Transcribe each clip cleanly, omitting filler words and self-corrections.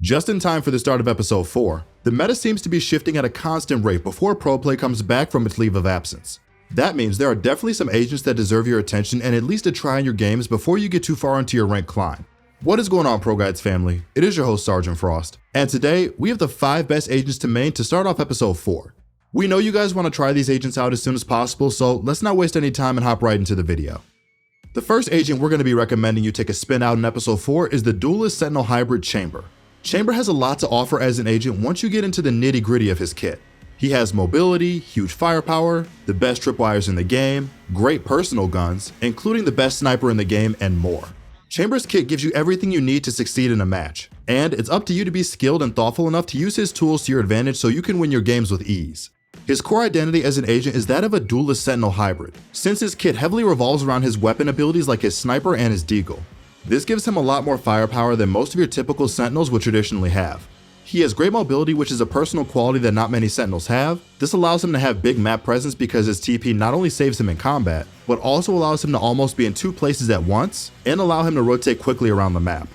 Just in time for the start of episode 4, the meta seems to be shifting at a constant rate before pro play comes back from its leave of absence. That means there are definitely some agents that deserve your attention and at least a try in your games before you get too far into your rank climb. What is going on, ProGuides family? It is your host Sergeant Frost, and today we have the 5 best agents to main to start off episode 4. We know you guys want to try these agents out as soon as possible, so let's not waste any time and hop right into the video. The first agent we're going to be recommending you take a spin out in episode 4 is the Duelist Sentinel Hybrid Chamber. Chamber has a lot to offer as an agent once you get into the nitty gritty of his kit. He has mobility, huge firepower, the best tripwires in the game, great personal guns, including the best sniper in the game, and more. Chamber's kit gives you everything you need to succeed in a match, and it's up to you to be skilled and thoughtful enough to use his tools to your advantage so you can win your games with ease. His core identity as an agent is that of a Duelist Sentinel Hybrid, since his kit heavily revolves around his weapon abilities like his sniper and his deagle. This gives him a lot more firepower than most of your typical Sentinels would traditionally have. He has great mobility, which is a personal quality that not many Sentinels have. This allows him to have big map presence because his TP not only saves him in combat, but also allows him to almost be in 2 places at once and allow him to rotate quickly around the map.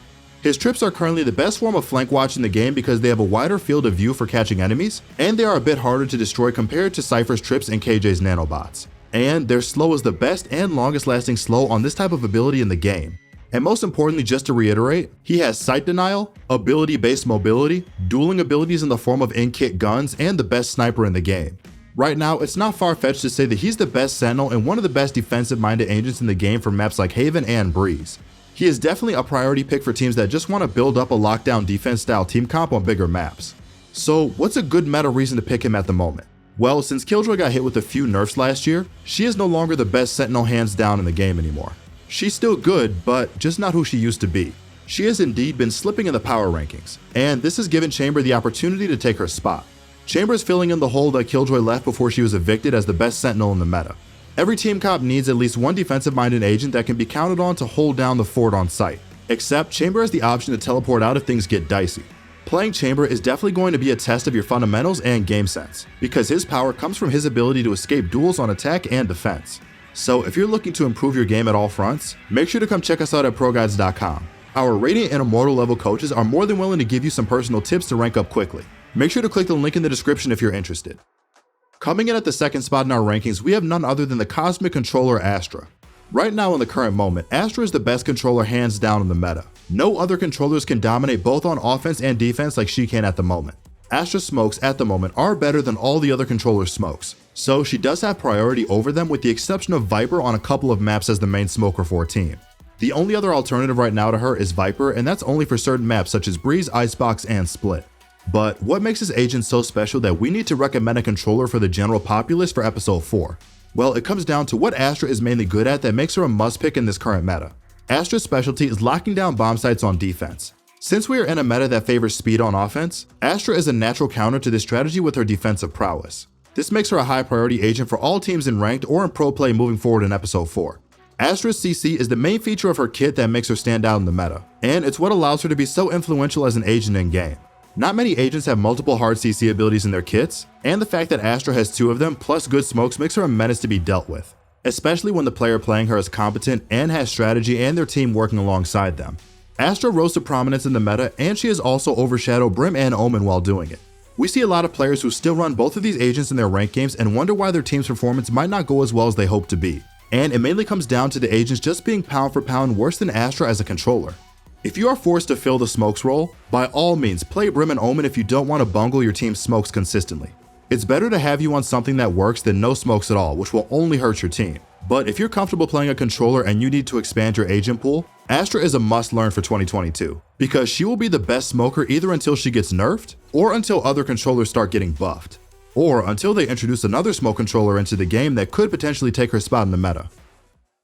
His trips are currently the best form of flank watch in the game because they have a wider field of view for catching enemies, and they are a bit harder to destroy compared to Cypher's trips and KJ's nanobots. And their slow is the best and longest lasting slow on this type of ability in the game. And most importantly, just to reiterate, he has sight denial, ability-based mobility, dueling abilities in the form of in-kit guns, and the best sniper in the game. Right now, it's not far-fetched to say that he's the best Sentinel and one of the best defensive-minded agents in the game for maps like Haven and Breeze. He is definitely a priority pick for teams that just want to build up a lockdown defense-style team comp on bigger maps. So what's a good meta reason to pick him at the moment? Well, since Killjoy got hit with a few nerfs last year, she is no longer the best Sentinel hands down in the game anymore. She's still good, but just not who she used to be. She has indeed been slipping in the power rankings, and this has given Chamber the opportunity to take her spot. Chamber is filling in the hole that Killjoy left before she was evicted as the best Sentinel in the meta. Every team comp needs at least one defensive-minded agent that can be counted on to hold down the fort on site, except Chamber has the option to teleport out if things get dicey. Playing Chamber is definitely going to be a test of your fundamentals and game sense, because his power comes from his ability to escape duels on attack and defense. So if you're looking to improve your game at all fronts, make sure to come check us out at ProGuides.com. Our Radiant and Immortal level coaches are more than willing to give you some personal tips to rank up quickly. Make sure to click the link in the description if you're interested. Coming in at the second spot in our rankings, we have none other than the Cosmic Controller Astra. Right now in the current moment, Astra is the best controller hands down in the meta. No other controllers can dominate both on offense and defense like she can at the moment. Astra's smokes at the moment are better than all the other controllers' smokes, so she does have priority over them with the exception of Viper on a couple of maps as the main smoker for a team. The only other alternative right now to her is Viper, and that's only for certain maps such as Breeze, Icebox, and Split. But what makes this agent so special that we need to recommend a controller for the general populace for episode 4? Well, it comes down to what Astra is mainly good at that makes her a must pick in this current meta. Astra's specialty is locking down bomb sites on defense. Since we are in a meta that favors speed on offense, Astra is a natural counter to this strategy with her defensive prowess. This makes her a high priority agent for all teams in ranked or in pro play moving forward in episode 4. Astra's CC is the main feature of her kit that makes her stand out in the meta, and it's what allows her to be so influential as an agent in game. Not many agents have multiple hard CC abilities in their kits, and the fact that Astra has 2 of them plus good smokes makes her a menace to be dealt with, especially when the player playing her is competent and has strategy and their team working alongside them. Astra rose to prominence in the meta, and she has also overshadowed Brim and Omen while doing it. We see a lot of players who still run both of these agents in their ranked games and wonder why their team's performance might not go as well as they hope to be. And it mainly comes down to the agents just being pound for pound worse than Astra as a controller. If you are forced to fill the smokes role, by all means play Brim and Omen if you don't want to bungle your team's smokes consistently. It's better to have you on something that works than no smokes at all, which will only hurt your team. But if you're comfortable playing a controller and you need to expand your agent pool, Astra is a must learn for 2022, because she will be the best smoker either until she gets nerfed, or until other controllers start getting buffed, or until they introduce another smoke controller into the game that could potentially take her spot in the meta.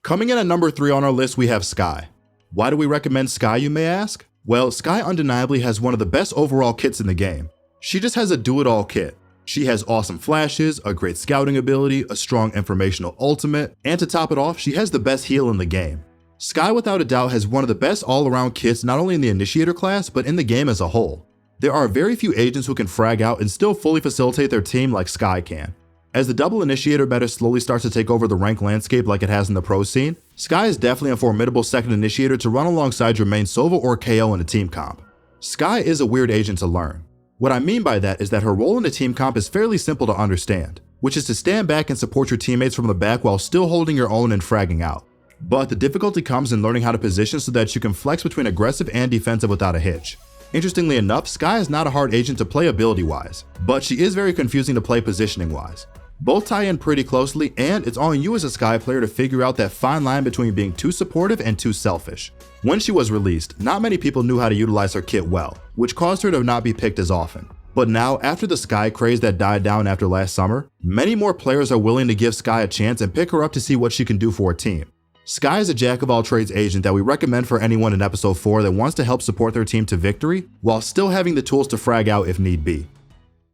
Coming in at number 3 on our list, we have Skye. Why do we recommend Skye, you may ask? Well, Skye undeniably has one of the best overall kits in the game. She just has a do-it-all kit. She has awesome flashes, a great scouting ability, a strong informational ultimate, and to top it off, she has the best heal in the game. Skye without a doubt has one of the best all-around kits not only in the initiator class, but in the game as a whole. There are very few agents who can frag out and still fully facilitate their team like Skye can. As the double initiator meta slowly starts to take over the rank landscape like it has in the pro scene, Skye is definitely a formidable second initiator to run alongside your main Sova or KO in a team comp. Skye is a weird agent to learn. What I mean by that is that her role in the team comp is fairly simple to understand, which is to stand back and support your teammates from the back while still holding your own and fragging out. But the difficulty comes in learning how to position so that you can flex between aggressive and defensive without a hitch. Interestingly enough, Skye is not a hard agent to play ability-wise, but she is very confusing to play positioning-wise. Both tie in pretty closely, and it's on you as a Skye player to figure out that fine line between being too supportive and too selfish. When she was released, not many people knew how to utilize her kit well, which caused her to not be picked as often. But now, after the Skye craze that died down after last summer, many more players are willing to give Skye a chance and pick her up to see what she can do for a team. Skye is a jack-of-all-trades agent that we recommend for anyone in episode 4 that wants to help support their team to victory while still having the tools to frag out if need be.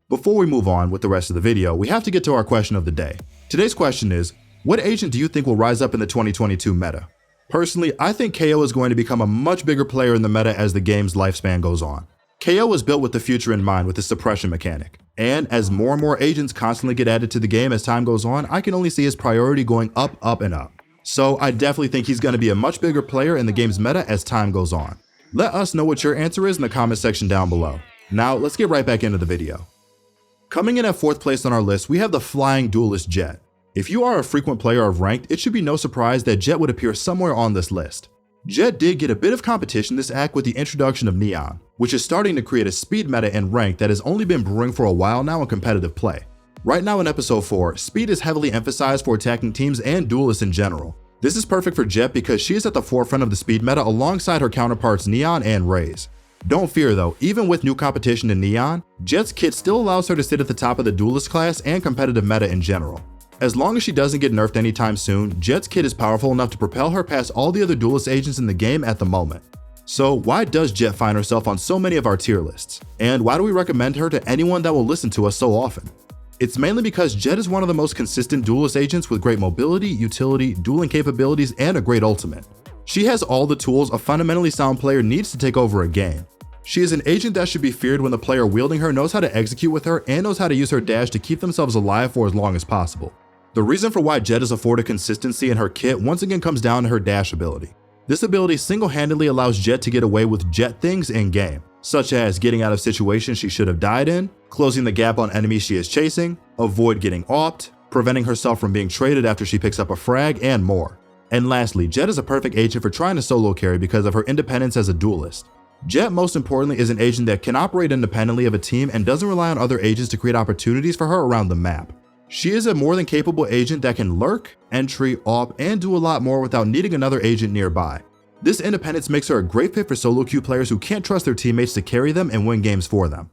Before we move on with the rest of the video, we have to get to our question of the day. Today's question is, what agent do you think will rise up in the 2022 meta? Personally, I think KO is going to become a much bigger player in the meta as the game's lifespan goes on. KO was built with the future in mind with his suppression mechanic, and as more and more agents constantly get added to the game as time goes on, I can only see his priority going up, up, and up. So I definitely think he's going to be a much bigger player in the game's meta as time goes on. Let us know what your answer is in the comment section down below. Now let's get right back into the video. Coming in at 4th place on our list, we have the flying duelist Jett. If you are a frequent player of Ranked, it should be no surprise that Jett would appear somewhere on this list. Jett did get a bit of competition this act with the introduction of Neon, which is starting to create a speed meta in Ranked that has only been brewing for a while now in competitive play. Right now in episode 4, speed is heavily emphasized for attacking teams and duelists in general. This is perfect for Jett because she is at the forefront of the speed meta alongside her counterparts Neon and Raze. Don't fear though, even with new competition in Neon, Jett's kit still allows her to sit at the top of the duelist class and competitive meta in general. As long as she doesn't get nerfed anytime soon, Jett's kit is powerful enough to propel her past all the other duelist agents in the game at the moment. So why does Jett find herself on so many of our tier lists? And why do we recommend her to anyone that will listen to us so often? It's mainly because Jett is one of the most consistent duelist agents with great mobility, utility, dueling capabilities, and a great ultimate. She has all the tools a fundamentally sound player needs to take over a game. She is an agent that should be feared when the player wielding her knows how to execute with her and knows how to use her dash to keep themselves alive for as long as possible. The reason for why Jett is afforded consistency in her kit once again comes down to her dash ability. This ability single-handedly allows Jett to get away with Jett things in game, such as getting out of situations she should have died in, closing the gap on enemies she is chasing, avoid getting opt, preventing herself from being traded after she picks up a frag, and more. And lastly, Jett is a perfect agent for trying to solo carry because of her independence as a duelist. Jett, most importantly, is an agent that can operate independently of a team and doesn't rely on other agents to create opportunities for her around the map. She is a more than capable agent that can lurk, entry, op, and do a lot more without needing another agent nearby. This independence makes her a great fit for solo queue players who can't trust their teammates to carry them and win games for them.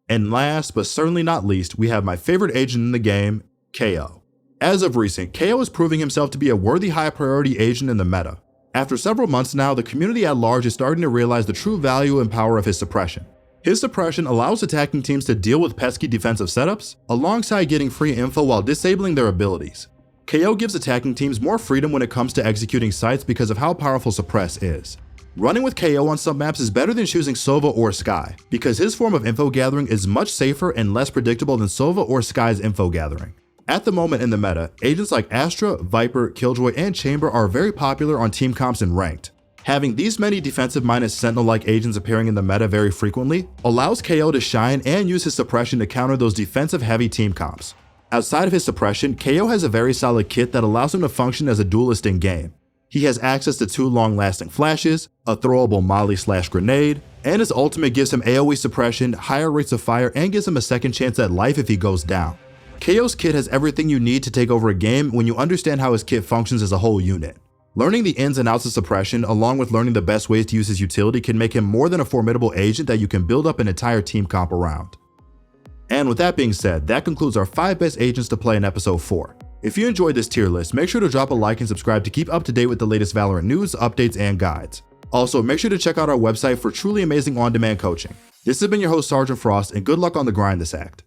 And last, but certainly not least, we have my favorite agent in the game, KO. As of recent, KO is proving himself to be a worthy high priority agent in the meta. After several months now, the community at large is starting to realize the true value and power of his suppression. His suppression allows attacking teams to deal with pesky defensive setups, alongside getting free info while disabling their abilities. KO gives attacking teams more freedom when it comes to executing sites because of how powerful Suppress is. Running with KO on some maps is better than choosing Sova or Skye, because his form of info gathering is much safer and less predictable than Sova or Skye's info gathering. At the moment in the meta, agents like Astra, Viper, Killjoy, and Chamber are very popular on team comps and Ranked. Having these many defensive-minded Sentinel-like agents appearing in the meta very frequently allows KO to shine and use his suppression to counter those defensive-heavy team comps. Outside of his suppression, KO has a very solid kit that allows him to function as a duelist in-game. He has access to 2 long-lasting flashes, a throwable molly/grenade, and his ultimate gives him AoE suppression, higher rates of fire, and gives him a second chance at life if he goes down. KO's kit has everything you need to take over a game when you understand how his kit functions as a whole unit. Learning the ins and outs of suppression, along with learning the best ways to use his utility, can make him more than a formidable agent that you can build up an entire team comp around. And with that being said, that concludes our 5 best agents to play in episode 4. If you enjoyed this tier list, make sure to drop a like and subscribe to keep up to date with the latest Valorant news, updates, and guides. Also, make sure to check out our website for truly amazing on-demand coaching. This has been your host, Sergeant Frost, and good luck on the grind this act.